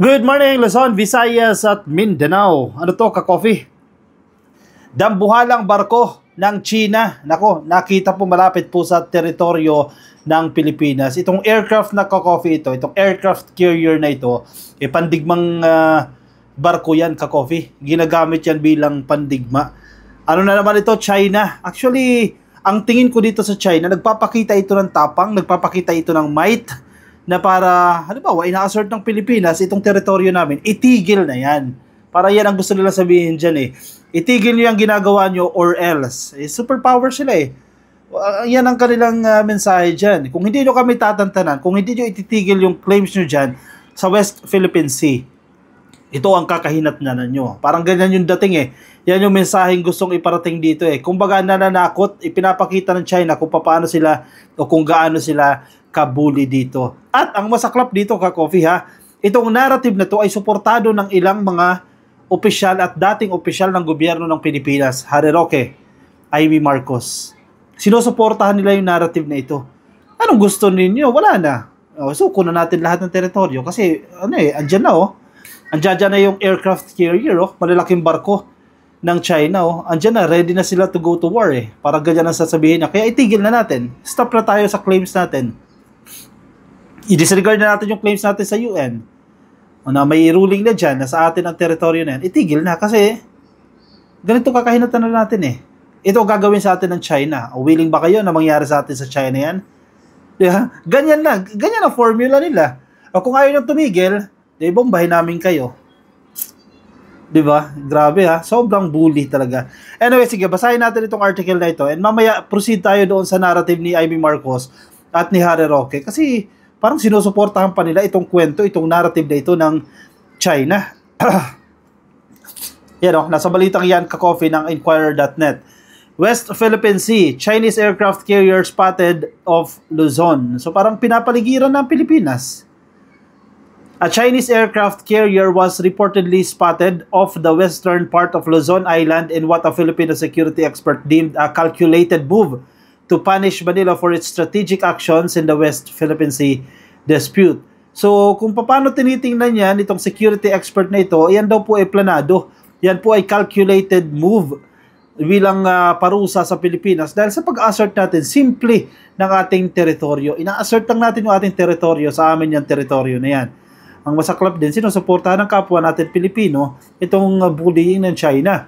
Good morning, Luzon, Visayas at Mindanao. Ano to, ka-coffee? Dambuhalang barko ng China. Nako, nakita po malapit po sa teritoryo ng Pilipinas. Itong aircraft na ka-coffee itong aircraft carrier na ito, pandigmang barko yan, ka-coffee. Ginagamit yan bilang pandigma. Ano na naman ito? China. Actually, ang tingin ko dito sa China, nagpapakita ito ng tapang, nagpapakita ito ng might, na para, halimbawa, ina-assert ng Pilipinas, itong teritoryo namin, itigil na yan. Para yan ang gusto nila sabihin dyan eh. Itigil nyo yung ginagawa nyo or else. Superpower sila eh. Yan ang kanilang mensahe dyan. Kung hindi nyo kami tatantanan, kung hindi nyo ititigil yung claims nyo dyan sa West Philippine Sea, ito ang kakahinatnan nyo. Parang ganyan yung dating eh. Yan yung mensaheng gustong iparating dito eh. Kung baga nananakot, ipinapakita ng China kung paano sila o kung gaano sila kabuli dito. At ang masaklap dito, ka-coffee ha, itong narrative na to ay suportado ng ilang mga opisyal at dating opisyal ng gobyerno ng Pilipinas, Harry Roque, Amy Marcos. Sinusuportahan nila yung narrative na ito. Anong gusto ninyo? Wala na. Suko na natin lahat ng teritoryo kasi andyan na Andyan na yung aircraft carrier malalaking barko ng China andyan na, ready na sila to go to war eh. Parang ganyan ang sasabihin na. Kaya itigil na natin. Stop na tayo sa claims natin. I-disregard na natin yung claims natin sa UN. Na may ruling na dyan na sa atin ang teritoryo na yan. Itigil na kasi ganito kakahinatan na natin eh. Ito gagawin sa atin ng China. Willing ba kayo na mangyari sa atin sa China yan? Diba? Ganyan na. Ganyan ang formula nila. O kung ayaw nyo tumigil, bombahin namin kayo. Diba? Grabe ha. Sobrang bully talaga. Anyway, sige, basahin natin itong article na ito and mamaya proceed tayo doon sa narrative ni Amy Marcos at ni Harry Roque. Kasi parang sinusuportahan pa nila itong kwento, itong narrative na ito ng China. Yan nasa balitang yan, ka-coffee ng Inquirer.net. West Philippine Sea, Chinese aircraft carrier spotted off Luzon. So parang pinapaligiran ng Pilipinas. A Chinese aircraft carrier was reportedly spotted off the western part of Luzon Island in what a Filipino security expert deemed a calculated move to punish Manila for its strategic actions in the West Philippine Sea dispute. So, kung paano tinitingnan yan, itong security expert na ito, yan daw po ay planado. Yan po ay calculated move bilang parusa sa Pilipinas dahil sa pag-assert natin simply ng ating teritoryo. Ina-assert lang natin yung ating teritoryo sa amin yung teritoryo na yan. Ang masaklap din, sinusuportahan ng kapwa natin Pilipino itong bullying ng China.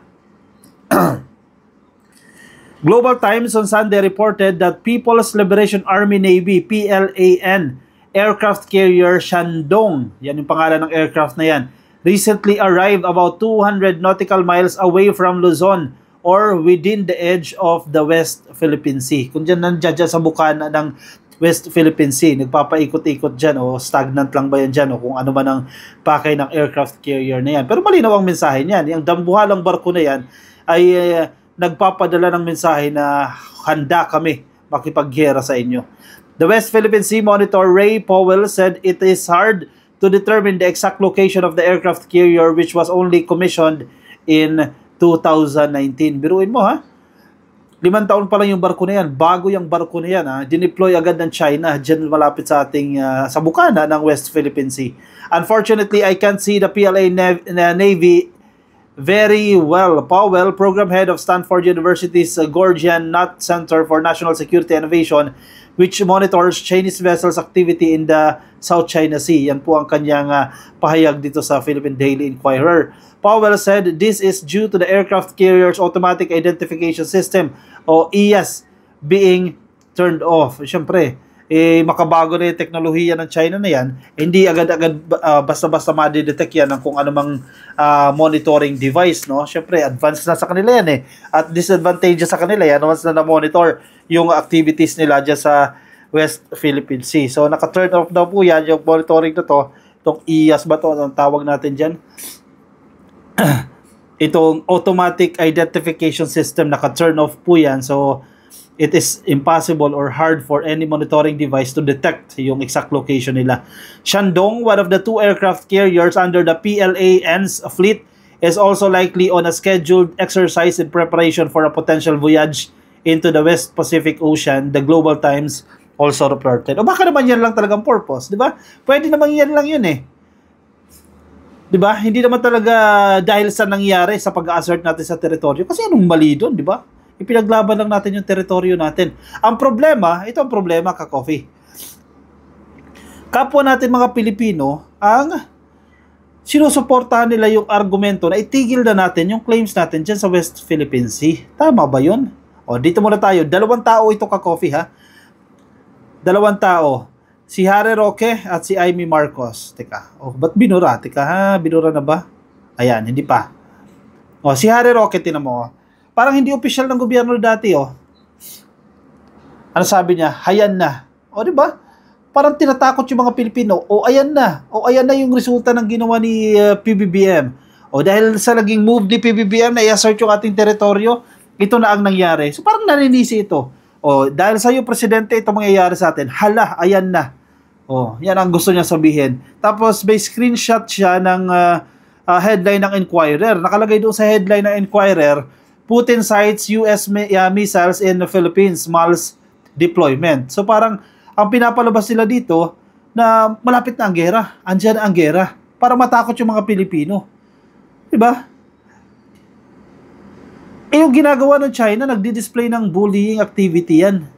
Global Times on Sunday reported that People's Liberation Army Navy, PLAN, aircraft carrier Shandong, yan yung pangalan ng aircraft na yan, recently arrived about 200 nautical miles away from Luzon or within the edge of the West Philippine Sea. Kung dyan nandiyan sa bukana ng West Philippine Sea, nagpapaikot-ikot dyan stagnant lang ba yan dyan kung ano man ang pakay ng aircraft carrier na yan. Pero malinaw ang mensahe niyan. Yung dambuhalang barko na yan ay nagpapadala ng mensahe na handa kami makipaggera sa inyo. The West Philippine Sea Monitor Ray Powell said it is hard to determine the exact location of the aircraft carrier which was only commissioned in 2019. Biruin mo 5 taon pa lang yung barko na yan. Bago yung barko na yan dineploy agad ng China dyan malapit sa ating sa bukana ng West Philippine Sea. Unfortunately, I can't see the PLA Navy very well. Powell, program head of Stanford University's Gordian Knot Center for National Security Innovation, which monitors Chinese vessels activity in the South China Sea. Yan po ang kanyang pahayag dito sa Philippine Daily Inquirer. Powell said this is due to the aircraft carrier's automatic identification system o IAS being turned off. Siyempre, makabago na yung teknolohiya ng China na yan, hindi agad-agad basta-basta ma-detect yan ng kung anumang monitoring device, no? Siyempre, advanced na sa kanila yan At disadvantageous sa kanila yan once na na-monitor yung activities nila dyan sa West Philippine Sea. So, naka-turn off daw po yan yung monitoring na to. Itong IAS ba to? Anong tawag natin dyan? Itong automatic identification system, naka-turn off po yan. So, it is impossible or hard for any monitoring device to detect yung exact location nila. Shandong, one of the 2 aircraft carriers under the PLAN's fleet, is also likely on a scheduled exercise in preparation for a potential voyage into the West Pacific Ocean, the Global Times also reported. O baka naman yan lang talagang purpose, di ba? Pwede naman yan lang yun 'Di ba? Hindi naman talaga dahil sa nangyari sa pag-assert natin sa teritoryo. Kasi anong mali doon, 'di ba? Ipinaglaban lang natin yung teritoryo natin. Ang problema, ito ang problema, Ka-Coffee. Kapwa natin mga Pilipino, ang sinusuportahan nila yung argumento na itigil na natin yung claims natin dyan sa West Philippine Sea. Tama ba yun? O, dito muna tayo. 2 tao ito, Ka-Coffee, ha? 2 tao. Si Harry Roque at si Amy Marcos. Teka, ba't binura? Teka ha, binura na ba? Ayan, hindi pa. O, si Harry Roque, tinan mo. Parang hindi opisyal ng gobyerno dati, oh. Ano sabi niya? Hayan na. O, di ba? Parang tinatakot yung mga Pilipino. O, ayan na. O, ayan na yung resulta ng ginawa ni PBBM. O, dahil sa naging move ni PBBM na i-assert yung ating teritoryo, ito na ang nangyari. So, parang naninisi ito. O, dahil sa iyo, Presidente, ito mangyayari sa atin. Hala, ayan na. Oh, yan ang gusto niya sabihin. Tapos may screenshot siya ng headline ng Inquirer. Nakalagay doon sa headline ng Inquirer, Putin cites US missiles in the Philippines, MALS deployment. So parang ang pinapalabas nila dito na malapit na ang gera. Andiyan ang gera para matakot yung mga Pilipino. 'Di ba? Yung ginagawa ng China, nagdi-display ng bullying activity yan.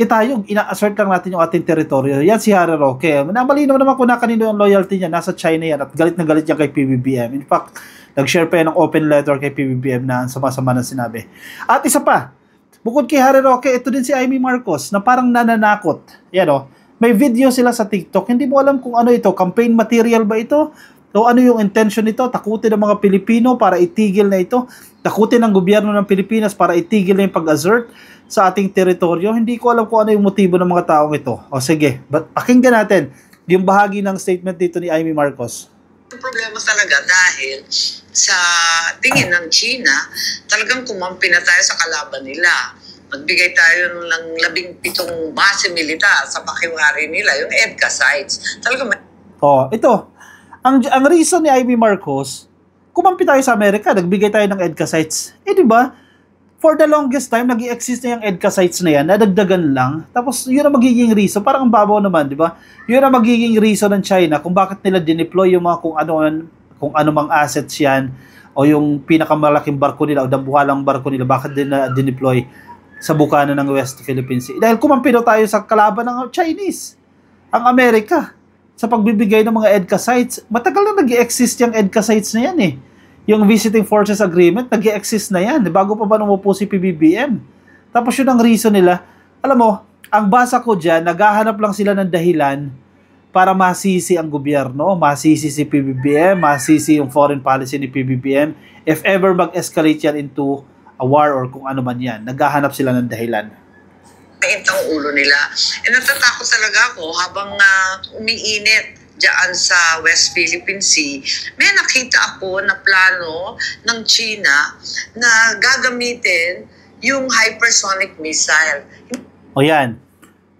Tayo, ina-assert lang natin yung ating teritoryo. Yan si Harry Roque. Namalinaw naman kung na kanino yung loyalty niya. Nasa China yan at galit na galit yan kay PBBM. In fact, nag-share pa yan ng open letter kay PBBM na sama-sama na sinabi. At isa pa, bukod kay Harry Roque, ito din si Amy Marcos na parang nananakot. Yan o. May video sila sa TikTok. Hindi mo alam kung ano ito. Campaign material ba ito? O ano yung intention nito? Takutin ng mga Pilipino para itigil na ito. Takutin ng gobyerno ng Pilipinas para itigil na yung pag-assert sa ating teritoryo. Hindi ko alam kung ano yung motibo ng mga taong ito. O sige, pakinggan natin yung bahagi ng statement dito ni Amy Marcos. Ang problema talaga dahil sa tingin ng China, talagang kumampi na tayo sa kalaban nila. Magbigay tayo ng 17 base militar sa pakiwari nila, yung EDCA sites. Talagang ito. Ang reason ni Amy Marcos, kumampi tayo sa Amerika, nagbigay tayo ng EDCA sites. Di ba? For the longest time, nag-i-exist na yung EDCA sites na yan, nadagdagan lang. Tapos, yun ang magiging reason. Parang ang babaw naman, di ba? Yun ang magiging reason ng China kung bakit nila dineploy yung mga kung ano mang assets yan, o yung pinakamalaking barko nila, o dambuhalang barko nila, bakit nila dineploy sa bukana ng West Philippine Sea. Dahil kumampi tayo sa kalaban ng Chinese, ang Amerika, sa pagbibigay ng mga EDCA sites. Matagal na nag-i-exist yung EDCA sites na yan eh. Yung Visiting Forces Agreement, nag-i-exist na yan. Bago pa ba numupo si PBBM? Tapos yun ang reason nila. Alam mo, ang basa ko dyan, naghahanap lang sila ng dahilan para masisi ang gobyerno, masisi si PBBM, masisi yung foreign policy ni PBBM. If ever mag-escalate yan into a war or kung ano man yan, naghahanap sila ng dahilan. mainit ang ulo nila. Natatakot talaga ako habang umiinit diyan sa West Philippine Sea, may nakita ako na plano ng China na gagamitin yung hypersonic missile. O yan.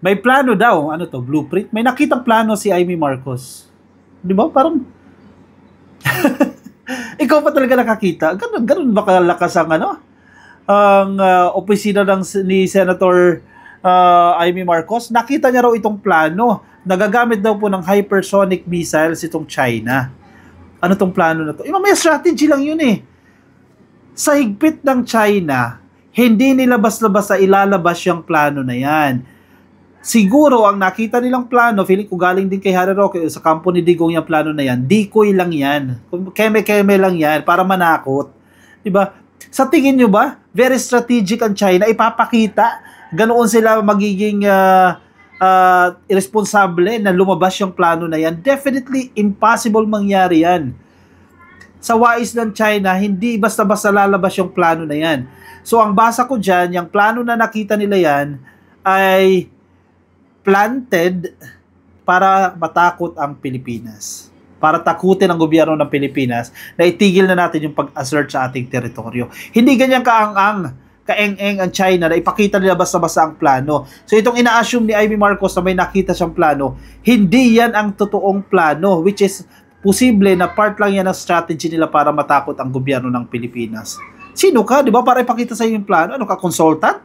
May plano daw. Ano to? Blueprint? May nakitang plano si Amy Marcos. Di ba? Parang... Ikaw pa talaga nakakita? Ganun ba kalakas ang opisina ni Senator Amy Marcos? Nakita niya raw itong plano. Nagagamit daw po ng hypersonic missiles itong China. Ano tong plano na to? May strategy lang yun eh. Sa higpit ng China, hindi nila basta-basta ilalabas yung plano na yan. Siguro, ang nakita nilang plano, feeling ko galing din kay Harry Roque, sa kampo ni Digong yung plano na yan, decoy lang yan. Keme-keme lang yan, para manakot. Diba? Sa tingin nyo ba, very strategic ang China, ipapakita, ganoon sila magiging irresponsable na lumabas yung plano na yan? Definitely impossible mangyari yan. Sa wais ng China, hindi basta-basta lalabas yung plano na yan. So, ang basa ko dyan, yung plano na nakita nila yan, ay planted para matakot ang Pilipinas. Para takutin ang gobyerno ng Pilipinas na itigil na natin yung pag-assert sa ating teritoryo. Hindi ganyan kaeng-eng ang China na ipakita nila basta-basta ang plano. So itong ina-assume ni Amy Marcos na may nakita siyang plano, hindi yan ang totoong plano, which is posible na part lang yan ng strategy nila para matakot ang gobyerno ng Pilipinas. Sino ka, di ba? Para ipakita sa iyo yung plano. Ano ka, consultant?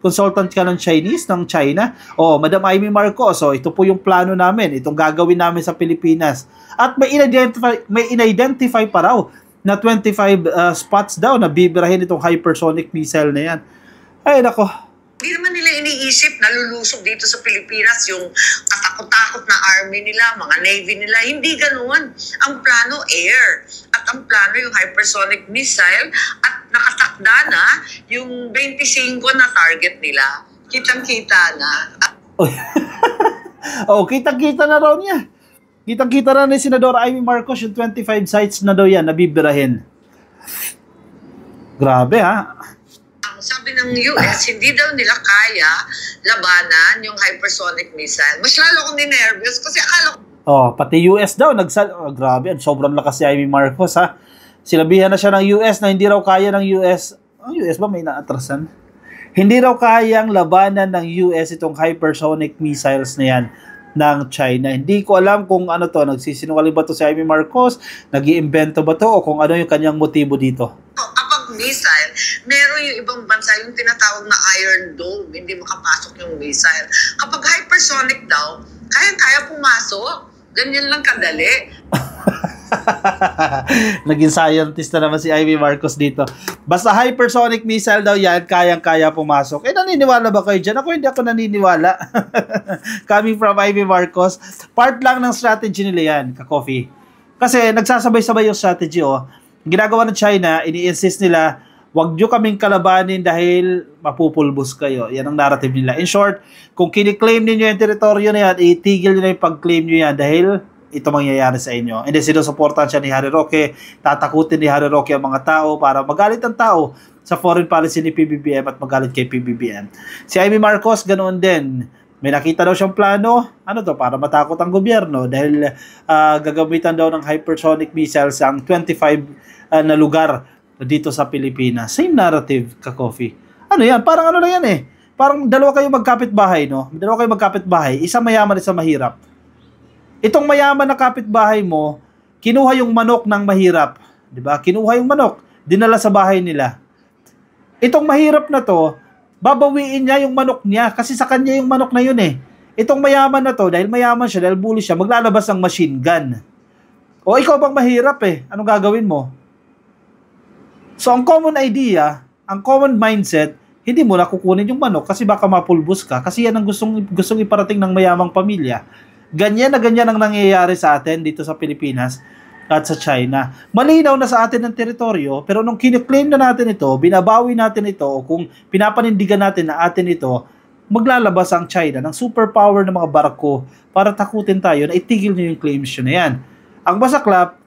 consultant ka ng Chinese, ng China. O, Madam Amy Marcos, so ito po yung plano namin, itong gagawin namin sa Pilipinas. At may in-identify pa raw na 25 spots daw na bibirahin itong hypersonic missile na yan. Ay, nako. Hindi naman nila iniisip na lulusog dito sa Pilipinas yung katakot-takot na army nila, mga navy nila. Hindi ganoon. Ang plano, air. At ang plano yung hypersonic missile at nakatakda na yung 25 na target nila. Kitang-kita na. Oh, kitang-kita na raw niya. Kitang-kita na ni Senador Amy Marcos yung 25 sites na daw yan na bibirahin. Grabe, ha? Sabi ng US, hindi daw nila kaya labanan yung hypersonic missile. Mas lalo akong ninervyos kasi akala ko... Oh, pati US daw, grabe, sobrang lakas si Amy Marcos, ha? Sinabihan na siya ng US na hindi raw kaya ng US. Ang US ba may naatrasan? Hindi raw kayang labanan ng US itong hypersonic missiles na yan ng China. Hindi ko alam kung ano to, nagsisinungaling ba to si Amy Marcos, nag-iimbento ba to, o kung ano yung kanyang motibo dito. Missile, meron yung ibang bansa yung tinatawag na Iron Dome, hindi makapasok yung missile. Kapag hypersonic daw, kaya pumasok. Ganyan lang kadali. Naging scientist na naman si Amy Marcos dito. Basta hypersonic missile daw yan, kaya pumasok. Naniniwala ba kayo dyan? Ako hindi ako naniniwala. Coming from Amy Marcos, part lang ng strategy nila yan, ka-coffee. Kasi nagsasabay-sabay yung strategy, ginagawa ng China, ini-insist nila, wag nyo kaming kalabanin dahil mapupulbos kayo. Yan ang narrative nila. In short, kung kiniklaim ninyo yung teritoryo na yan, itigil nyo na yung pag-claim nyo yan dahil ito mangyayari sa inyo. And then sinusuportahan siya ni Harry Roque, tatakutin ni Harry Roque ang mga tao para magalit ang tao sa foreign policy ni PBBM at magalit kay PBBM. Si Amy Marcos, ganoon din. May nakita daw siyang plano, para matakot ang gobyerno dahil gagamitan daw ng hypersonic missiles ang 25 na lugar dito sa Pilipinas. Same narrative, ka-coffee. Ano yan? Parang ano lang yan eh. Parang dalawa kayo magkapit-bahay, no? Dalawa kayo magkapit-bahay, isa mayaman, isa mahirap. Itong mayaman na kapit-bahay mo, kinuha yung manok ng mahirap. Diba? Kinuha yung manok, dinala sa bahay nila. Itong mahirap na to, babawiin niya yung manok niya kasi sa kanya yung manok na yun eh. Itong mayaman na to, dahil mayaman siya, dahil bully siya, maglalabas ng machine gun. O ikaw bang mahirap eh? Anong gagawin mo? So, ang common idea, ang common mindset, hindi mo na kukunin yung manok kasi baka mapulbos ka kasi yan ang gustong iparating ng mayamang pamilya. Ganyan na ganyan ang nangyayari sa atin dito sa Pilipinas at sa China. Malinaw na sa atin ang teritoryo, pero nung kiniklaim na natin ito, binabawi natin ito, o kung pinapanindigan natin na atin ito, maglalabas ang China ng superpower ng mga barko para takutin tayo na itigil niyo yung claims yun na yan. Ang masaklap,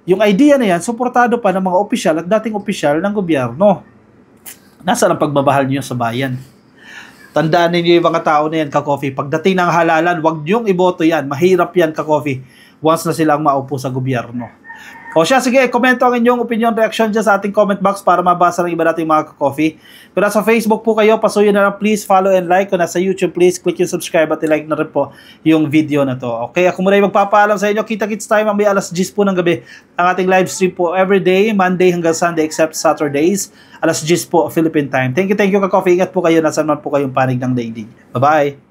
yung idea na yan, suportado pa ng mga opisyal at dating opisyal ng gobyerno. Nasaan ang pagmamahal niyo sa bayan? Tandaan niyo yung mga tao na yan, ka-coffee. Pagdating ng halalan, wag niyong iboto yan. Mahirap yan, ka-coffee. Once na silang maupo sa gobyerno. O siya, sige, komento ang inyong opinion, reaction dyan sa ating comment box para mabasa ng iba nating mga ka-coffee. Pero sa Facebook po kayo, pasuyin na lang, please follow and like. Kung nasa YouTube, please click yung subscribe at i-like na rin po yung video na to. Okay, ako muna yung magpapaalam sa inyo. Kita-kits tayo mamaya alas 10 po ng gabi. Ang ating live stream po everyday, Monday hanggang Sunday except Saturdays. Alas 10 po, Philippine time. Thank you ka-coffee. Ingat po kayo. Nasaan man po kayong panig ng daigdig. Bye-bye.